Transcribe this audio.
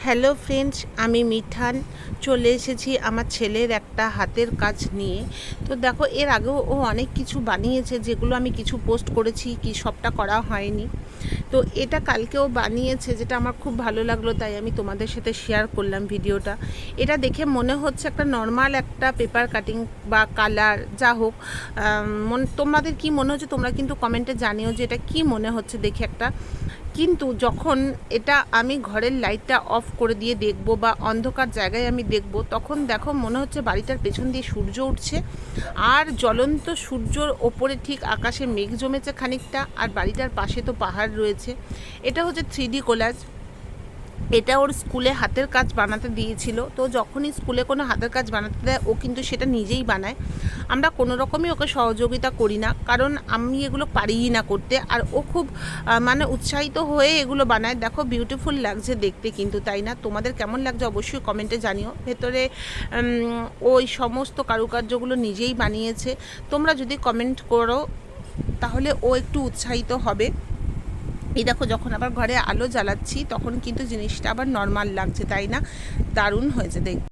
Hello friends, আমি মিঠান চলে এসেছি আমার ছেলের একটা হাতের কাজ নিয়ে। তো দেখো, এর আগেও ও অনেক কিছু বানিয়েছে, যেগুলো আমি কিছু পোস্ট করেছি, কি সবটা করা হয়নি। তো এটা কালকেও বানিয়েছে, যেটা আমার খুব ভালো লাগলো, তাই আমি তোমাদের সাথে শেয়ার করলাম ভিডিওটা। এটা দেখে মনে হচ্ছে একটা নর্মাল একটা পেপার কাটিং বা কালার, যা হোক। তোমাদের কি মনে হচ্ছে তোমরা কিন্তু কমেন্টে জানিও যে এটা কি মনে হচ্ছে দেখে একটা। কিন্তু যখন এটা আমি ঘরের লাইটটা অফ করে দিয়ে দেখব বা অন্ধকার জায়গায় আমি দেখব, তখন দেখো মনে হচ্ছে বাড়িটার পেছন দিয়ে সূর্য উঠছে, আর জ্বলন্ত সূর্যর ওপরে ঠিক আকাশে মেঘ জমেছে খানিকটা, আর বাড়িটার পাশে তো পাহাড় রয়েছে। এটা হচ্ছে 3D কোলাজ। এটা ওর স্কুলে হাতের কাজ বানাতে দিয়েছিল। তো যখনই স্কুলে কোনো হাতের কাজ বানাতে দেয়, ও কিন্তু সেটা নিজেই বানায়। আমরা কোনো রকমই ওকে সহযোগিতা করি না, কারণ আমি এগুলো পারিই না করতে। আর ও খুব মানে উৎসাহিত হয়ে এগুলো বানায়। দেখো, বিউটিফুল লাগছে দেখতে কিন্তু, তাই না? তোমাদের কেমন লাগছে অবশ্যই কমেন্টে জানিও। ভেতরে ওই সমস্ত কারুকার্যগুলো নিজেই বানিয়েছে। তোমরা যদি কমেন্ট করো তাহলে ও একটু উৎসাহিত হবে। এই দেখো, যখন আবার ঘরে আলো জ্বালাচ্ছি তখন কিন্তু জিনিসটা আবার নর্মাল লাগছে, তাই না? দারুণ হয়েছে দেখতে।